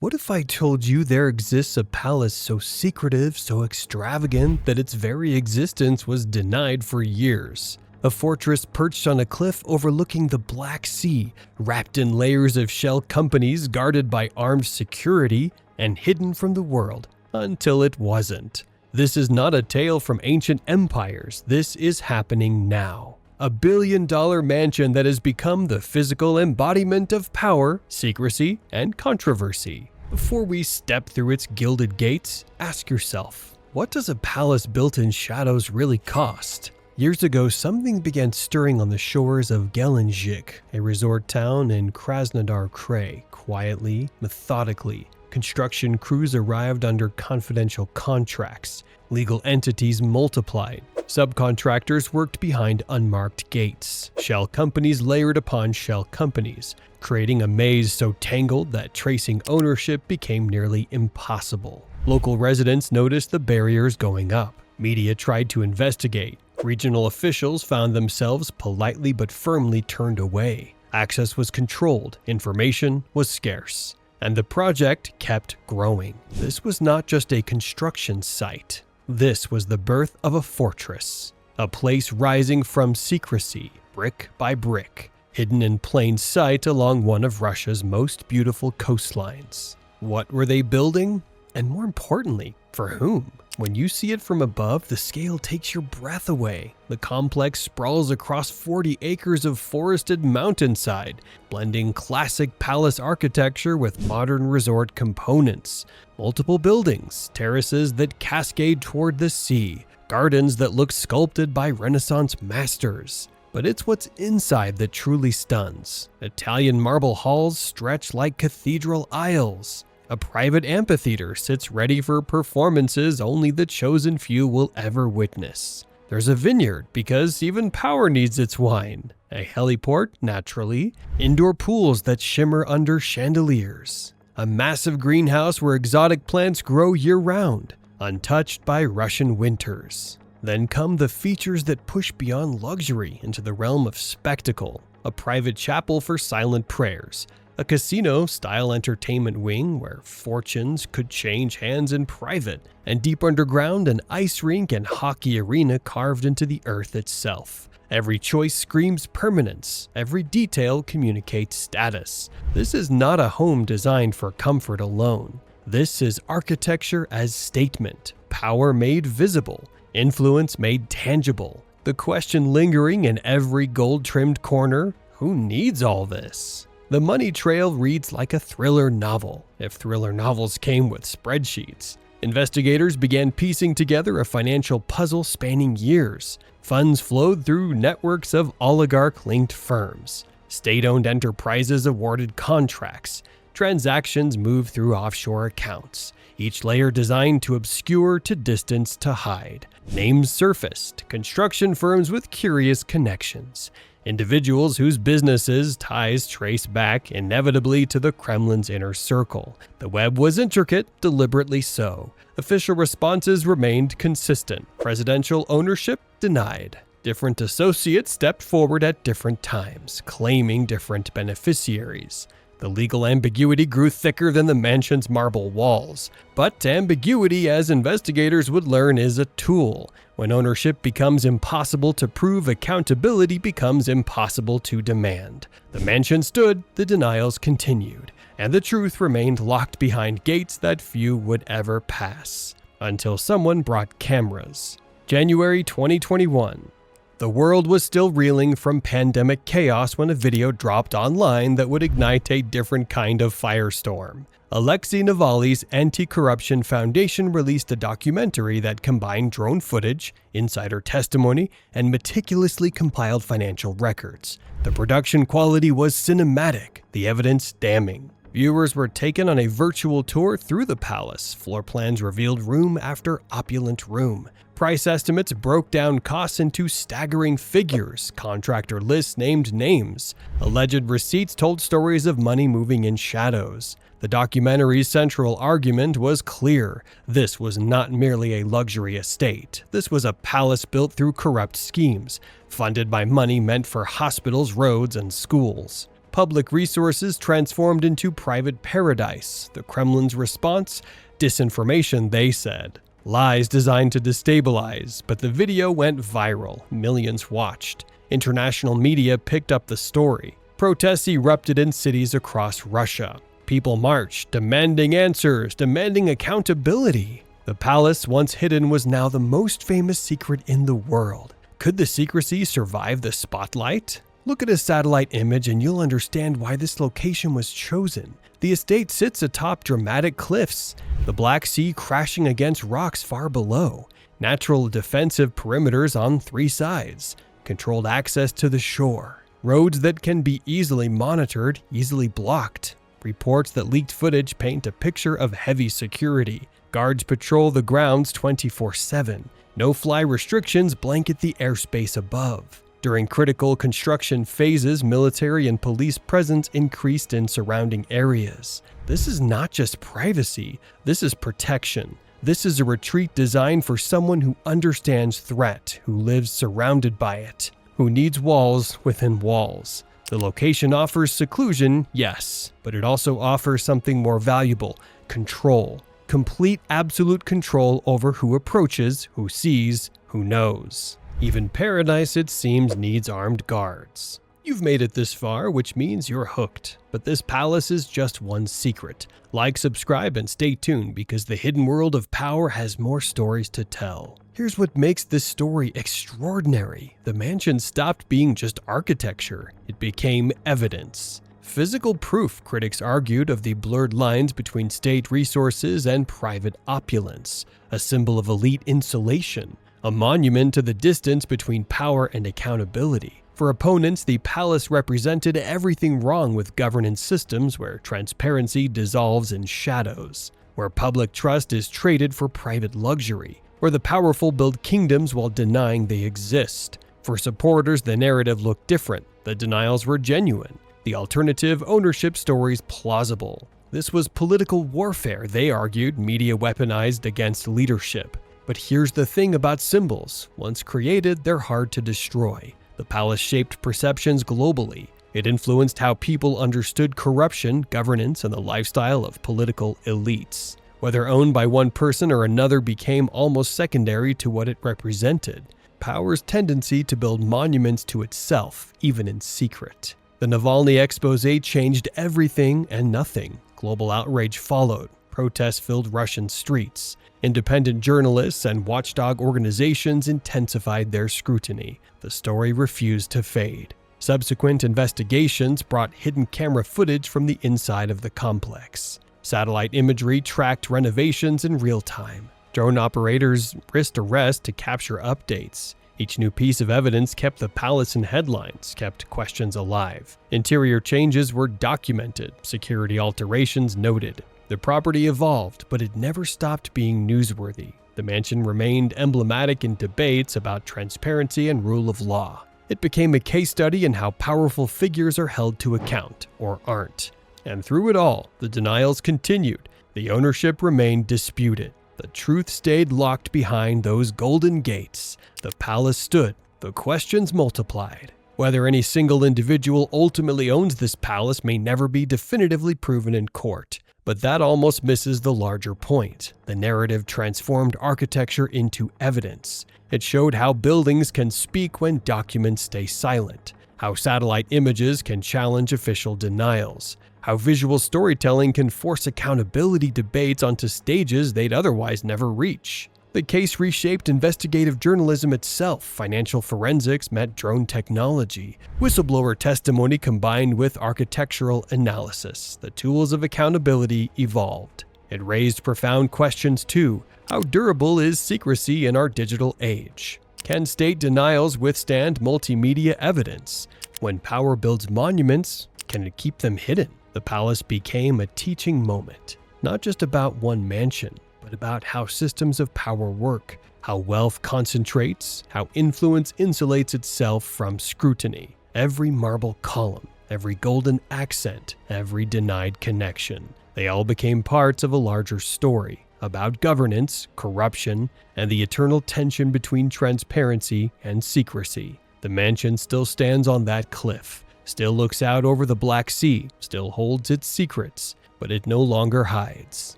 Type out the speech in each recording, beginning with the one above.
What if I told you there exists a palace so secretive, so extravagant, that its very existence was denied for years? A fortress perched on a cliff overlooking the Black Sea, wrapped in layers of shell companies guarded by armed security, and hidden from the world until it wasn't. This is not a tale from ancient empires. This is happening now. A billion-dollar mansion that has become the physical embodiment of power, secrecy, and controversy. Before we step through its gilded gates, ask yourself, what does a palace built in shadows really cost? Years ago, something began stirring on the shores of Gelendzhik, a resort town in Krasnodar Krai. Quietly, methodically, construction crews arrived under confidential contracts. Legal entities multiplied. Subcontractors worked behind unmarked gates. Shell companies layered upon shell companies, creating a maze so tangled that tracing ownership became nearly impossible. Local residents noticed the barriers going up. Media tried to investigate. Regional officials found themselves politely but firmly turned away. Access was controlled, information was scarce, and the project kept growing. This was not just a construction site. This was the birth of a fortress, a place rising from secrecy, brick by brick, hidden in plain sight along one of Russia's most beautiful coastlines. What were they building? And more importantly, for whom? When you see it from above, the scale takes your breath away. The complex sprawls across 40 acres of forested mountainside, blending classic palace architecture with modern resort components. Multiple buildings, terraces that cascade toward the sea, gardens that look sculpted by Renaissance masters. But it's what's inside that truly stuns. Italian marble halls stretch like cathedral aisles. A private amphitheater sits ready for performances only the chosen few will ever witness. There's a vineyard because even power needs its wine. A heliport, naturally. Indoor pools that shimmer under chandeliers. A massive greenhouse where exotic plants grow year-round, untouched by Russian winters. Then come the features that push beyond luxury into the realm of spectacle. A private chapel for silent prayers. A casino-style entertainment wing where fortunes could change hands in private, and deep underground an ice rink and hockey arena carved into the earth itself. Every choice screams permanence, every detail communicates status. This is not a home designed for comfort alone. This is architecture as statement, power made visible, influence made tangible. The question lingering in every gold-trimmed corner, who needs all this? The money trail reads like a thriller novel, if thriller novels came with spreadsheets. Investigators began piecing together a financial puzzle spanning years. Funds flowed through networks of oligarch-linked firms. State-owned enterprises awarded contracts. Transactions moved through offshore accounts, each layer designed to obscure, to distance, to hide. Names surfaced, construction firms with curious connections. Individuals whose businesses' ties trace back inevitably to the Kremlin's inner circle. The web was intricate, deliberately so. Official responses remained consistent. Presidential ownership denied. Different associates stepped forward at different times, claiming different beneficiaries. The legal ambiguity grew thicker than the mansion's marble walls. But ambiguity, as investigators would learn, is a tool. When ownership becomes impossible to prove, accountability becomes impossible to demand. The mansion stood, the denials continued, and the truth remained locked behind gates that few would ever pass. Until someone brought cameras. January 2021. The world was still reeling from pandemic chaos when a video dropped online that would ignite a different kind of firestorm. Alexei Navalny's Anti-Corruption Foundation released a documentary that combined drone footage, insider testimony, and meticulously compiled financial records. The production quality was cinematic, the evidence damning. Viewers were taken on a virtual tour through the palace. Floor plans revealed room after opulent room. Price estimates broke down costs into staggering figures. Contractor lists named names. Alleged receipts told stories of money moving in shadows. The documentary's central argument was clear. This was not merely a luxury estate. This was a palace built through corrupt schemes, funded by money meant for hospitals, roads, and schools. Public resources transformed into private paradise. The Kremlin's response? Disinformation, they said. Lies designed to destabilize, but the video went viral. Millions watched. International media picked up the story. Protests erupted in cities across Russia. People marched, demanding answers, demanding accountability. The palace, once hidden, was now the most famous secret in the world. Could the secrecy survive the spotlight? Look at a satellite image and you'll understand why this location was chosen. The estate sits atop dramatic cliffs, the Black Sea crashing against rocks far below, natural defensive perimeters on 3 sides, controlled access to the shore, roads that can be easily monitored, easily blocked. Reports that leaked footage paint a picture of heavy security. Guards patrol the grounds 24/7. No-fly restrictions blanket the airspace above. During critical construction phases, military and police presence increased in surrounding areas. This is not just privacy, this is protection. This is a retreat designed for someone who understands threat, who lives surrounded by it, who needs walls within walls. The location offers seclusion, yes, but it also offers something more valuable: control. Complete, absolute control over who approaches, who sees, who knows. Even paradise, it seems, needs armed guards. You've made it this far, which means you're hooked. But this palace is just one secret. Like, subscribe, and stay tuned because the hidden world of power has more stories to tell. Here's what makes this story extraordinary. The mansion stopped being just architecture. It became evidence. Physical proof, critics argued, of the blurred lines between state resources and private opulence. A symbol of elite insulation. A monument to the distance between power and accountability. For opponents, the palace represented everything wrong with governance systems where transparency dissolves in shadows, where public trust is traded for private luxury, where the powerful build kingdoms while denying they exist. For supporters, the narrative looked different. The denials were genuine. The alternative ownership stories plausible. This was political warfare, they argued, media weaponized against leadership. But here's the thing about symbols. Once created, they're hard to destroy. The palace shaped perceptions globally. It influenced how people understood corruption, governance, and the lifestyle of political elites. Whether owned by one person or another became almost secondary to what it represented. Power's tendency to build monuments to itself, even in secret. The Navalny expose changed everything and nothing. Global outrage followed. Protests filled Russian streets. Independent journalists and watchdog organizations intensified their scrutiny. The story refused to fade. Subsequent investigations brought hidden camera footage from the inside of the complex. Satellite imagery tracked renovations in real time. Drone operators risked arrest to capture updates. Each new piece of evidence kept the palace in headlines, kept questions alive. Interior changes were documented, security alterations noted. The property evolved, but it never stopped being newsworthy. The mansion remained emblematic in debates about transparency and rule of law. It became a case study in how powerful figures are held to account, or aren't. And through it all, the denials continued. The ownership remained disputed. The truth stayed locked behind those golden gates. The palace stood. The questions multiplied. Whether any single individual ultimately owns this palace may never be definitively proven in court. But that almost misses the larger point. The narrative transformed architecture into evidence. It showed how buildings can speak when documents stay silent, how satellite images can challenge official denials, how visual storytelling can force accountability debates onto stages they'd otherwise never reach. The case reshaped investigative journalism itself. Financial forensics met drone technology. Whistleblower testimony combined with architectural analysis. The tools of accountability evolved. It raised profound questions too. How durable is secrecy in our digital age? Can state denials withstand multimedia evidence? When power builds monuments, can it keep them hidden? The palace became a teaching moment, not just about one mansion, but about how systems of power work, how wealth concentrates, how influence insulates itself from scrutiny. Every marble column, every golden accent, every denied connection. They all became parts of a larger story about governance, corruption, and the eternal tension between transparency and secrecy. The mansion still stands on that cliff, still looks out over the Black Sea, still holds its secrets, but it no longer hides.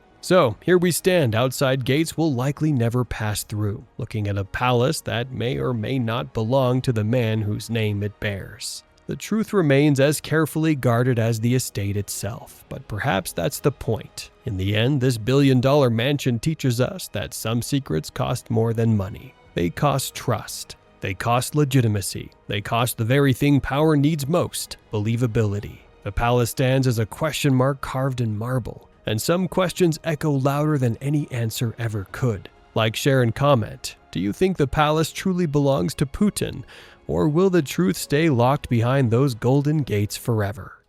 So here we stand outside gates we'll likely never pass through, looking at a palace that may or may not belong to the man whose name it bears. The truth remains as carefully guarded as the estate itself, but perhaps that's the point. In the end, this billion-dollar mansion teaches us that some secrets cost more than money. They cost trust. They cost legitimacy. They cost the very thing power needs most, believability. The palace stands as a question mark carved in marble, and some questions echo louder than any answer ever could. Like, share, and comment. Do you think the palace truly belongs to Putin, or will the truth stay locked behind those golden gates forever?